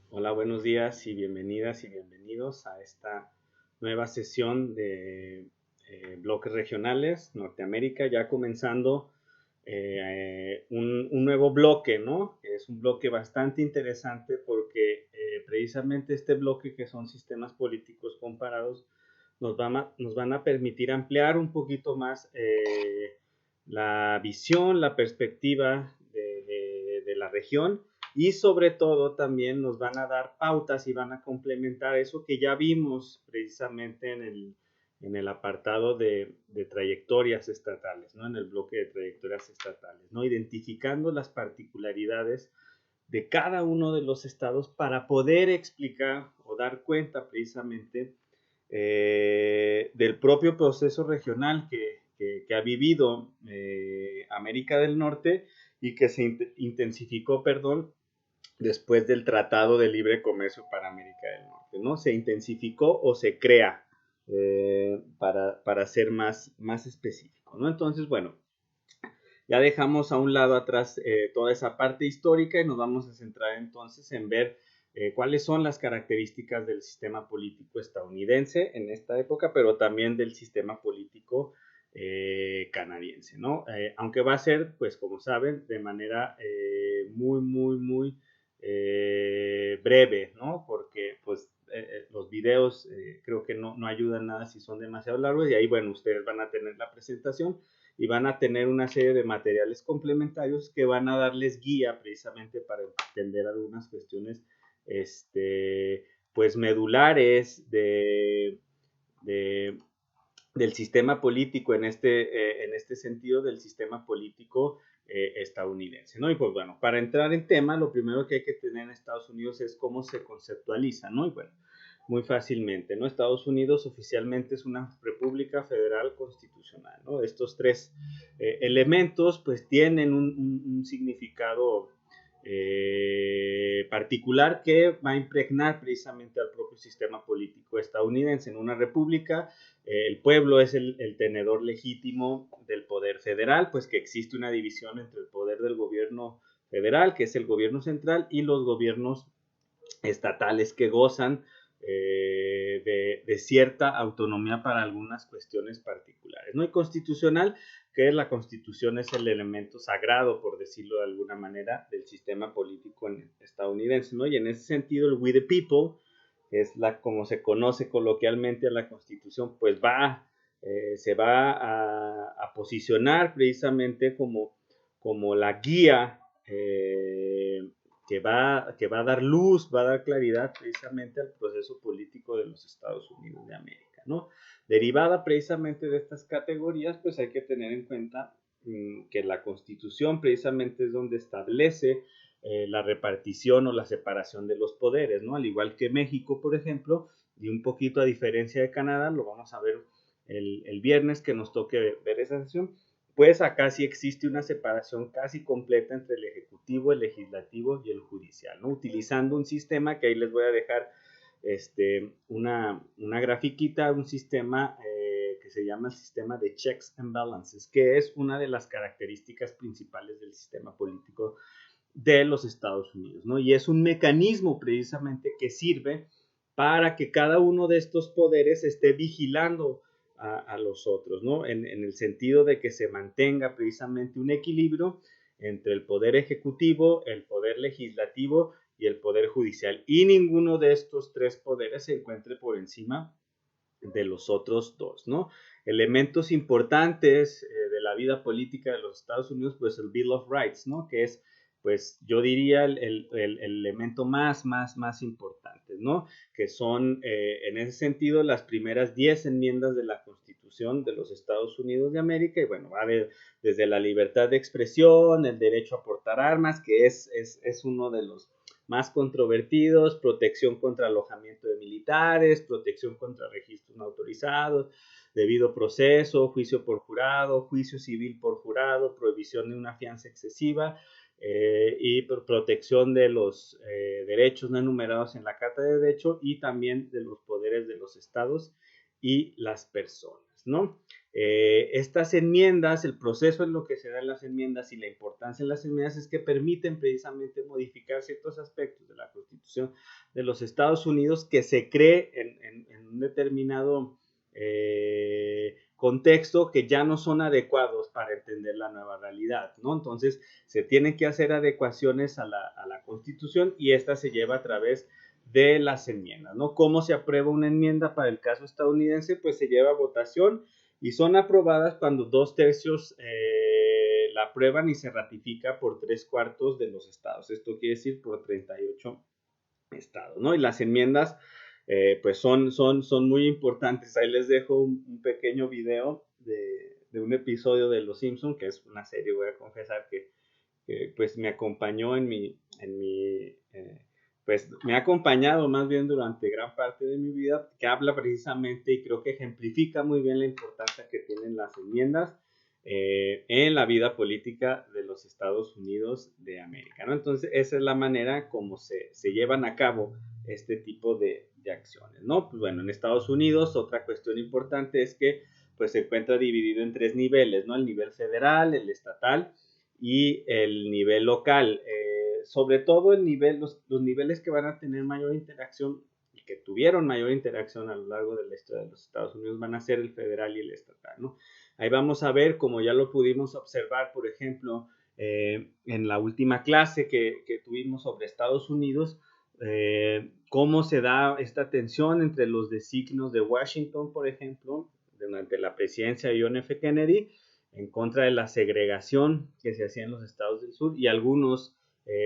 Hola, buenos días y bienvenidas y bienvenidos a esta nueva sesión de bloques regionales Norteamérica, ya comenzando un nuevo bloque, ¿no? Es un bloque bastante interesante porque precisamente este bloque que son sistemas políticos comparados nos van a permitir ampliar un poquito más la visión, la perspectiva de la región y sobre todo también nos van a dar pautas y van a complementar eso que ya vimos precisamente en el apartado de trayectorias estatales, ¿no? En el bloque de trayectorias estatales, ¿no? Identificando las particularidades de cada uno de los estados para poder explicar o dar cuenta precisamente del propio proceso regional que ha vivido América del Norte y que se intensificó, perdón, después del Tratado de Libre Comercio para América del Norte, ¿no? Se intensificó o se crea para ser más específico, ¿no? Entonces, bueno, ya dejamos a un lado atrás toda esa parte histórica y nos vamos a centrar entonces en ver cuáles son las características del sistema político estadounidense en esta época, pero también del sistema político canadiense, ¿no? Aunque va a ser, pues como saben, de manera muy breve, ¿no? Porque pues los videos creo que no ayudan nada si son demasiado largos y ahí, bueno, ustedes van a tener la presentación y van a tener una serie de materiales complementarios que van a darles guía precisamente para entender algunas cuestiones pues medulares de, del sistema político en este sentido del sistema político estadounidense, ¿no? Y pues bueno, para entrar en tema, lo primero que hay que tener en Estados Unidos es cómo se conceptualiza, ¿no? Y bueno, muy fácilmente, ¿no? Estados Unidos oficialmente es una república federal constitucional, ¿no? Estos tres elementos pues tienen un significado particular que va a impregnar precisamente al propio sistema político estadounidense. En una república el pueblo es el tenedor legítimo del poder federal, pues que existe una división entre el poder del gobierno federal, que es el gobierno central, y los gobiernos estatales que gozan de cierta autonomía para algunas cuestiones particulares, ¿no? Y constitucional, que la constitución es el elemento sagrado, por decirlo de alguna manera, del sistema político estadounidense, ¿no? Y en ese sentido, el We the People, que es como se conoce coloquialmente a la constitución, pues se va a posicionar precisamente como la guía que va a dar luz, va a dar claridad precisamente al proceso político de los Estados Unidos de América, ¿no? Derivada precisamente de estas categorías, pues hay que tener en cuenta que la Constitución precisamente es donde establece la repartición o la separación de los poderes, ¿no? Al igual que México, por ejemplo, y un poquito a diferencia de Canadá, lo vamos a ver el viernes que nos toque ver esa sesión, pues acá sí existe una separación casi completa entre el ejecutivo, el legislativo y el judicial, ¿no? Utilizando un sistema que ahí les voy a dejar una grafiquita, un sistema que se llama el sistema de checks and balances, que es una de las características principales del sistema político de los Estados Unidos, ¿no? Y es un mecanismo precisamente que sirve para que cada uno de estos poderes esté vigilando a los otros, ¿no? En el sentido de que se mantenga precisamente un equilibrio entre el poder ejecutivo, el poder legislativo y el poder judicial. Y ninguno de estos tres poderes se encuentre por encima de los otros dos, ¿no? Elementos importantes de la vida política de los Estados Unidos, pues el Bill of Rights, ¿no? Que es, pues yo diría el elemento más importante, ¿no? Que son, en ese sentido, las primeras 10 enmiendas de la Constitución de los Estados Unidos de América, y bueno, va desde la libertad de expresión, el derecho a portar armas, que es uno de los más controvertidos, protección contra alojamiento de militares, protección contra registros no autorizados, debido proceso, juicio por jurado, juicio civil por jurado, prohibición de una fianza excesiva y protección de los derechos no enumerados en la Carta de Derecho y también de los poderes de los estados y las personas. ¿no? Estas enmiendas, el proceso en lo que se da en las enmiendas y la importancia en las enmiendas es que permiten precisamente modificar ciertos aspectos de la Constitución de los Estados Unidos que se cree en un determinado contexto que ya no son adecuados para entender la nueva realidad, ¿no? Entonces se tienen que hacer adecuaciones a la Constitución y esta se lleva a través de las enmiendas, ¿no? ¿Cómo se aprueba una enmienda para el caso estadounidense? Pues se lleva a votación y son aprobadas cuando 2/3 la aprueban y se ratifica por 3/4 de los estados. Esto quiere decir por 38 estados, ¿no? Y las enmiendas pues son muy importantes. Ahí les dejo un pequeño video de un episodio de Los Simpson, que es una serie, voy a confesar que pues me acompañó pues me ha acompañado más bien durante gran parte de mi vida, que habla precisamente y creo que ejemplifica muy bien la importancia que tienen las enmiendas en la vida política de los Estados Unidos de América, ¿no? Entonces, esa es la manera como se llevan a cabo este tipo de acciones, ¿no? Pues bueno, en Estados Unidos otra cuestión importante es que pues se encuentra dividido en 3 niveles, ¿no? El nivel federal, el estatal y el nivel local. Sobre todo los niveles que van a tener mayor interacción y que tuvieron mayor interacción a lo largo de la historia de los Estados Unidos van a ser el federal y el estatal, ¿no? Ahí vamos a ver, como ya lo pudimos observar, por ejemplo, en la última clase que tuvimos sobre Estados Unidos, cómo se da esta tensión entre los designios de Washington, por ejemplo, durante la presidencia de John F. Kennedy, en contra de la segregación que se hacía en los estados del sur y algunos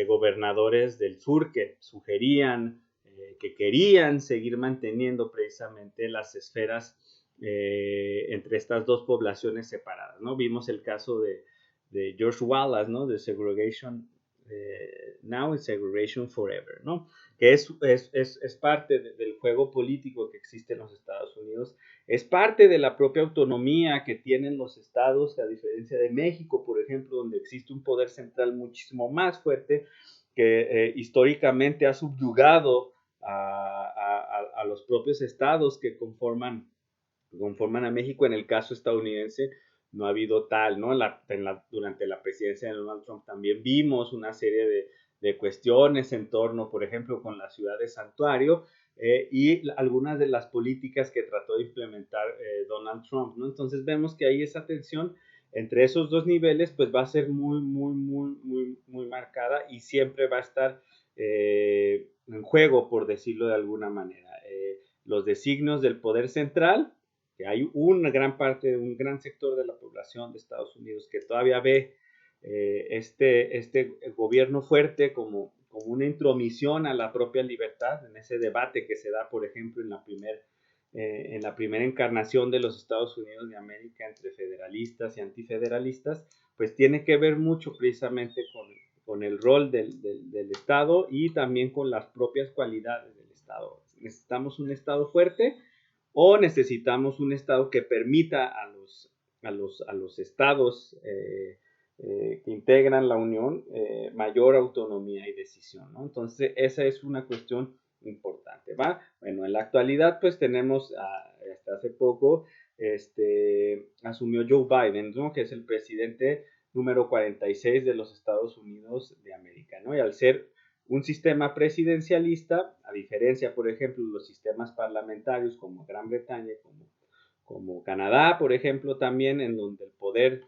gobernadores del sur que sugerían que querían seguir manteniendo precisamente las esferas entre estas dos poblaciones separadas, ¿no? Vimos el caso de George Wallace, ¿no? De segregation now and segregation forever, ¿no? Que es parte del juego político que existe en los Estados Unidos, es parte de la propia autonomía que tienen los estados, a diferencia de México, por ejemplo, donde existe un poder central muchísimo más fuerte que históricamente ha subyugado a los propios estados que conforman a México. En el caso estadounidense no ha habido tal, ¿no? Durante la presidencia de Donald Trump también vimos una serie de cuestiones en torno, por ejemplo, con la ciudad de Santuario y algunas de las políticas que trató de implementar Donald Trump, ¿no? Entonces vemos que ahí esa tensión entre esos dos niveles pues va a ser muy marcada y siempre va a estar en juego, por decirlo de alguna manera. Los designios del poder central, que hay una gran parte, un gran sector de la población de Estados Unidos que todavía ve este gobierno fuerte como una intromisión a la propia libertad, en ese debate que se da, por ejemplo, en la primera encarnación de los Estados Unidos de América entre federalistas y antifederalistas, pues tiene que ver mucho precisamente con el rol del Estado y también con las propias cualidades del Estado. Necesitamos un Estado fuerte o necesitamos un Estado que permita a los estados que integran la Unión mayor autonomía y decisión, ¿no? Entonces, esa es una cuestión importante, ¿va? Bueno, en la actualidad, pues tenemos, hasta hace poco, asumió Joe Biden, ¿no? Que es el presidente número 46 de los Estados Unidos de América, ¿no? Y al ser un sistema presidencialista, a diferencia, por ejemplo, de los sistemas parlamentarios como Gran Bretaña, como Canadá, por ejemplo, también, en donde el poder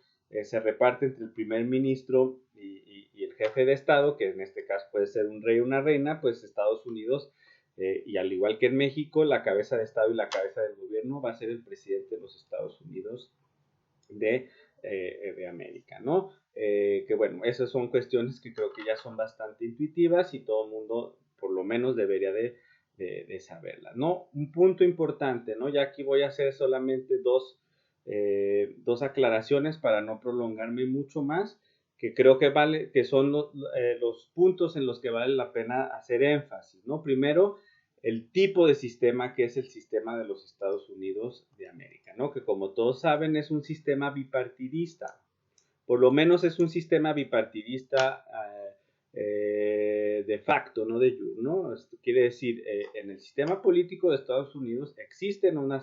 se reparte entre el primer ministro y el jefe de Estado, que en este caso puede ser un rey o una reina, pues Estados Unidos, y al igual que en México, la cabeza de Estado y la cabeza del gobierno va a ser el presidente de los Estados Unidos de América, ¿no? Que bueno, esas son cuestiones que creo que ya son bastante intuitivas y todo el mundo por lo menos debería de saberlas, ¿no? Un punto importante, ¿no? Ya aquí voy a hacer solamente dos aclaraciones para no prolongarme mucho más, que creo que son los puntos en los que vale la pena hacer énfasis, ¿no? Primero, el tipo de sistema que es el sistema de los Estados Unidos de América, ¿no? Que como todos saben es un sistema bipartidista, por lo menos es un sistema bipartidista de facto, no de jure, ¿no? Esto quiere decir, en el sistema político de Estados Unidos existen otra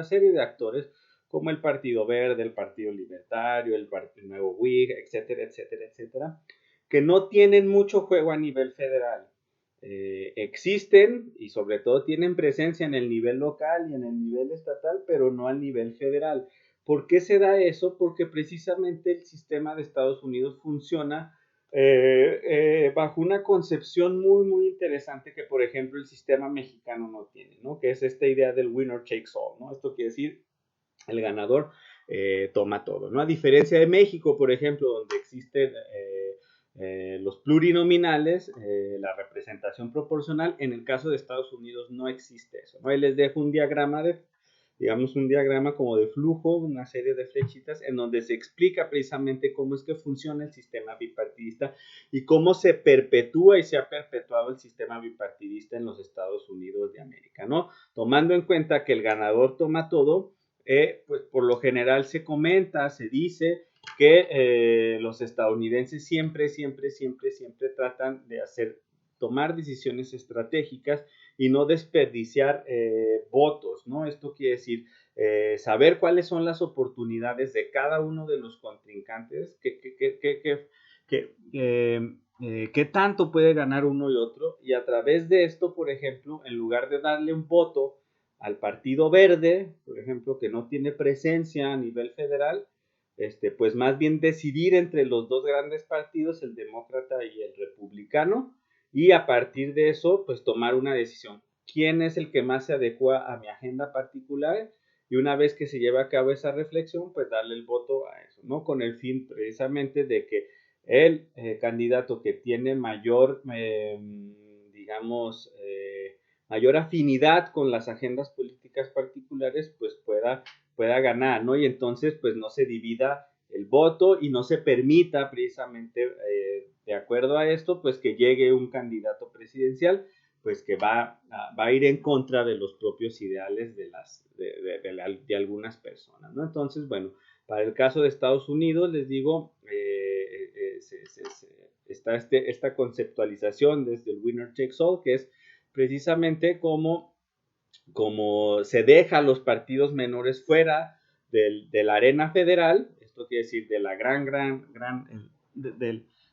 serie de actores, como el Partido Verde, el Partido Libertario, el Nuevo Whig, etcétera, etcétera, etcétera, que no tienen mucho juego a nivel federal. Existen y sobre todo tienen presencia en el nivel local y en el nivel estatal, pero no al nivel federal. ¿Por qué se da eso? Porque precisamente el sistema de Estados Unidos funciona bajo una concepción muy, muy interesante que, por ejemplo, el sistema mexicano no tiene, ¿no? Que es esta idea del winner takes all, ¿no? Esto quiere decir, el ganador toma todo, ¿no? A diferencia de México, por ejemplo, donde existen los plurinominales, la representación proporcional, en el caso de Estados Unidos no existe eso, ¿no? Ahí les dejo un diagrama digamos, un diagrama como de flujo, una serie de flechitas en donde se explica precisamente cómo es que funciona el sistema bipartidista y cómo se perpetúa y se ha perpetuado el sistema bipartidista en los Estados Unidos de América, ¿no? Tomando en cuenta que el ganador toma todo, pues por lo general se comenta, se dice que los estadounidenses siempre tratan de tomar decisiones estratégicas y no desperdiciar votos, ¿no? Esto quiere decir saber cuáles son las oportunidades de cada uno de los contrincantes, qué tanto puede ganar uno y otro, y a través de esto, por ejemplo, en lugar de darle un voto al Partido Verde, por ejemplo, que no tiene presencia a nivel federal, pues más bien decidir entre los dos grandes partidos, el demócrata y el republicano, y a partir de eso, pues tomar una decisión. ¿Quién es el que más se adecua a mi agenda particular? Y una vez que se lleva a cabo esa reflexión, pues darle el voto a eso, ¿no? Con el fin precisamente de que el candidato que tiene mayor, digamos, mayor afinidad con las agendas políticas particulares, pues pueda ganar, ¿no? Y entonces, pues no se divida el voto y no se permita precisamente, de acuerdo a esto, pues que llegue un candidato presidencial, pues que va a ir en contra de los propios ideales de algunas personas, ¿no? Entonces, bueno, para el caso de Estados Unidos, les digo, está esta conceptualización desde el winner takes all, que es precisamente como se deja a los partidos menores fuera de la arena federal, esto quiere decir de la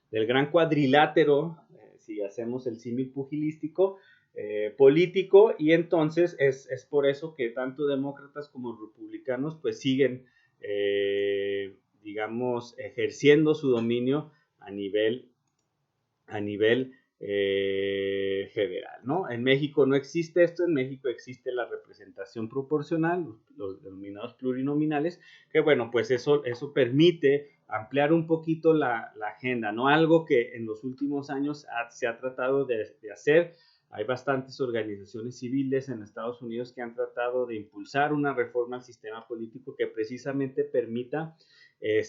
del gran cuadrilátero, si hacemos el símil pugilístico, político, y entonces es por eso que tanto demócratas como republicanos pues siguen, digamos, ejerciendo su dominio a nivel federal, ¿no? En México no existe esto, en México existe la representación proporcional, los denominados plurinominales, que bueno, pues eso permite ampliar un poquito la agenda, ¿no? Algo que en los últimos años se ha tratado de hacer. Hay bastantes organizaciones civiles en Estados Unidos que han tratado de impulsar una reforma al sistema político que precisamente permita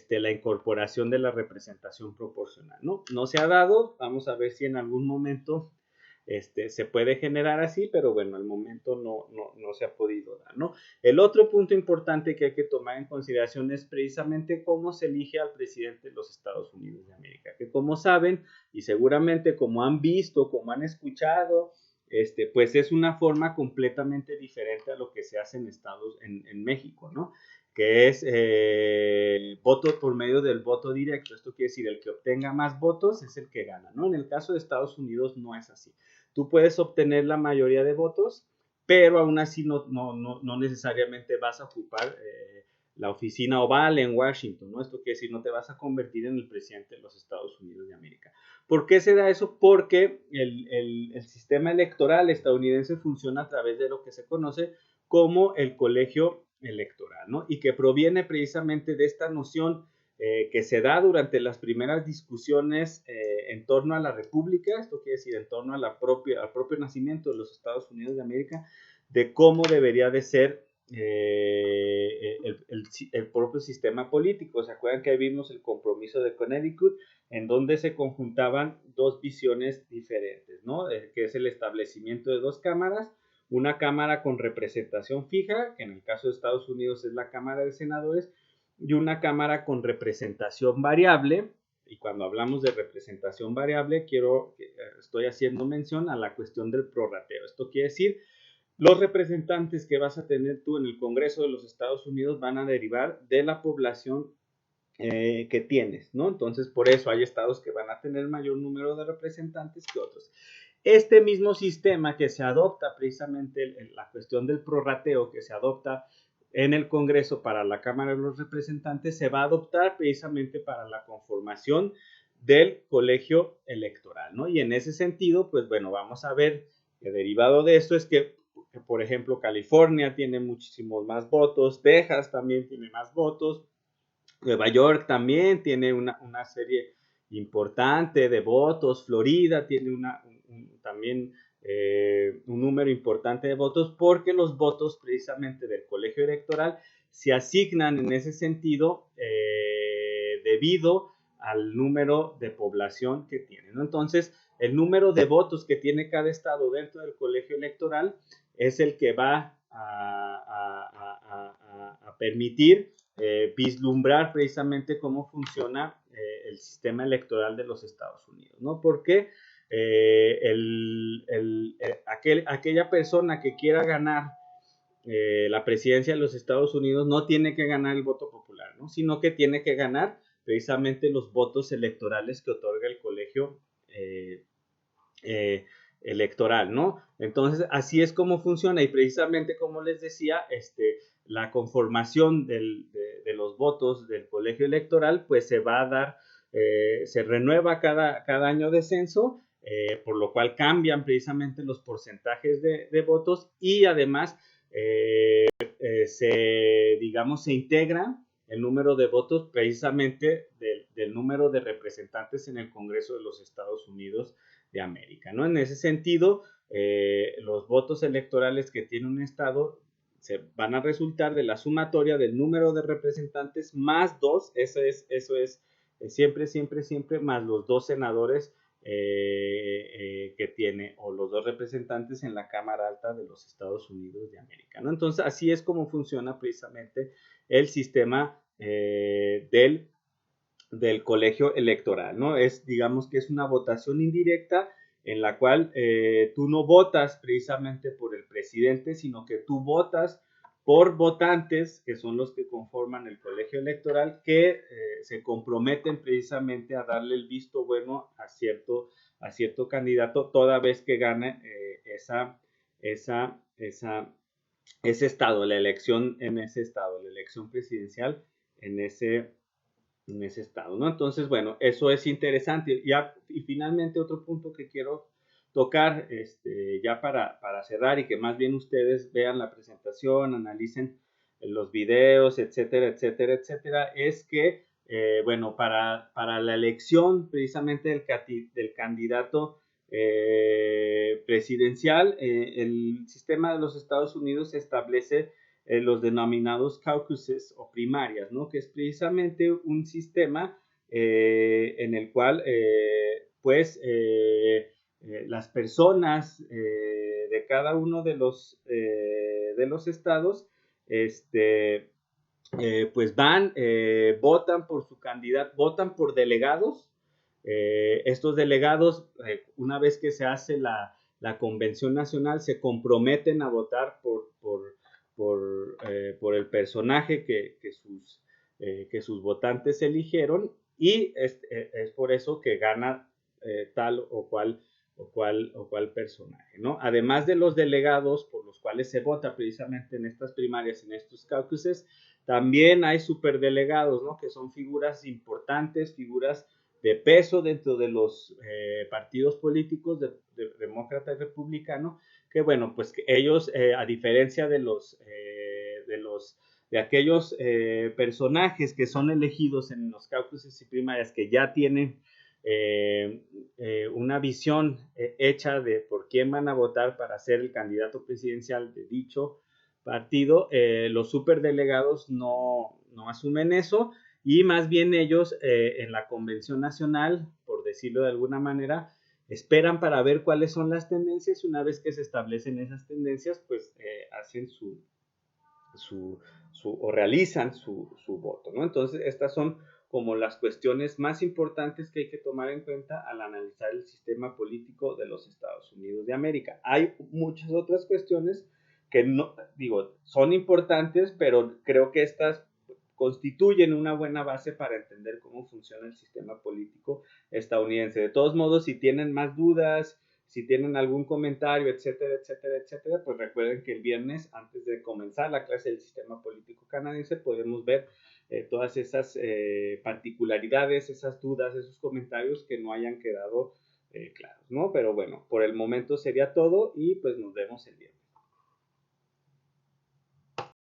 la incorporación de la representación proporcional, ¿no? No se ha dado, vamos a ver si en algún momento se puede generar así, pero bueno, al momento no se ha podido dar, ¿no? El otro punto importante que hay que tomar en consideración es precisamente cómo se elige al presidente de los Estados Unidos de América, que como saben, y seguramente como han visto, como han escuchado, pues es una forma completamente diferente a lo que se hace en México, ¿no? Que es voto por medio del voto directo. Esto quiere decir, el que obtenga más votos es el que gana, ¿no? En el caso de Estados Unidos no es así. Tú puedes obtener la mayoría de votos, pero aún así no necesariamente vas a ocupar la oficina oval en Washington, ¿no? Esto quiere decir, no te vas a convertir en el presidente de los Estados Unidos de América. ¿Por qué se da eso? Porque el sistema electoral estadounidense funciona a través de lo que se conoce como el colegio electoral, ¿no? Y que proviene precisamente de esta noción que se da durante las primeras discusiones en torno a la República, esto quiere decir en torno al propio nacimiento de los Estados Unidos de América, de cómo debería de ser el propio sistema político. ¿Se acuerdan que ahí vimos el compromiso de Connecticut, en donde se conjuntaban dos visiones diferentes, ¿no? Que es el establecimiento de dos cámaras, una cámara con representación fija, que en el caso de Estados Unidos es la Cámara de Senadores, y una cámara con representación variable. Y cuando hablamos de representación variable, estoy haciendo mención a la cuestión del prorrateo. Esto quiere decir Los representantes que vas a tener tú en el Congreso de los Estados Unidos van a derivar de la población que tienes, ¿no? Entonces, por eso hay estados que van a tener mayor número de representantes que otros. Este mismo sistema que se adopta precisamente en la cuestión del prorrateo que se adopta en el Congreso para la Cámara de los Representantes se va a adoptar precisamente para la conformación del colegio electoral, ¿no? Y en ese sentido, pues bueno, vamos a ver que derivado de esto es que, por ejemplo, California tiene muchísimos más votos, Texas también tiene más votos, Nueva York también tiene una serie importante de votos, Florida tiene también un número importante de votos porque los votos precisamente del colegio electoral se asignan en ese sentido debido al número de población que tiene, ¿no? Entonces, el número de votos que tiene cada estado dentro del colegio electoral es el que va a permitir vislumbrar precisamente cómo funciona el sistema electoral de los Estados Unidos, ¿no? Porque aquella persona que quiera ganar la presidencia de los Estados Unidos no tiene que ganar el voto popular, ¿no? Sino que tiene que ganar precisamente los votos electorales que otorga el colegio electoral, ¿no? Entonces, así es como funciona y precisamente como les decía, la conformación de los votos del colegio electoral, pues se va a dar, se renueva cada año de censo, por lo cual cambian precisamente los porcentajes de votos y además se integra el número de votos precisamente del número de representantes en el Congreso de los Estados Unidos de América, ¿no? En ese sentido, los votos electorales que tiene un estado se van a resultar de la sumatoria del número de representantes más dos, eso es siempre, más los dos senadores que tiene, o los dos representantes en la Cámara Alta de los Estados Unidos de América, ¿no? Entonces, así es como funciona precisamente el sistema del colegio electoral, ¿no? Digamos que es una votación indirecta en la cual tú no votas precisamente por el presidente, sino que tú votas por votantes, que son los que conforman el colegio electoral, que se comprometen precisamente a darle el visto bueno a cierto candidato toda vez que gane ese estado, la elección en ese estado, la elección presidencial en ese estado, ¿no? Entonces, bueno, eso es interesante. Y finalmente otro punto que quiero tocar, ya para cerrar y que más bien ustedes vean la presentación, analicen los videos, etcétera, etcétera, etcétera, es que, bueno, para la elección precisamente del candidato presidencial, el sistema de los Estados Unidos establece los denominados caucuses o primarias, ¿no? Que es precisamente un sistema en el cual, pues, las personas de cada uno de los estados, pues van, votan por su candidato, votan por delegados. Estos delegados, una vez que se hace la convención nacional, se comprometen a votar por el personaje que sus votantes eligieron y es por eso que gana tal o cual personaje, ¿no? Además de los delegados por los cuales se vota precisamente en estas primarias, en estos caucuses, también hay superdelegados, ¿no? Que son figuras importantes, figuras de peso dentro de los partidos políticos de demócrata y republicano, que bueno, pues que ellos, a diferencia de aquellos personajes que son elegidos en los caucuses y primarias que ya tienen una visión hecha de por quién van a votar para ser el candidato presidencial de dicho partido, los superdelegados no asumen eso y más bien ellos en la convención nacional, por decirlo de alguna manera, esperan para ver cuáles son las tendencias y una vez que se establecen esas tendencias, pues hacen o realizan su voto, ¿no? Entonces, estas son como las cuestiones más importantes que hay que tomar en cuenta al analizar el sistema político de los Estados Unidos de América. Hay muchas otras cuestiones que no, digo, son importantes, pero creo que estas constituyen una buena base para entender cómo funciona el sistema político estadounidense. De todos modos, si tienen más dudas, si tienen algún comentario, etcétera, etcétera, etcétera, pues recuerden que el viernes, antes de comenzar la clase del sistema político canadiense, podemos ver todas esas particularidades, esas dudas, esos comentarios que no hayan quedado claros, ¿no? Pero bueno, por el momento sería todo y pues nos vemos el viernes.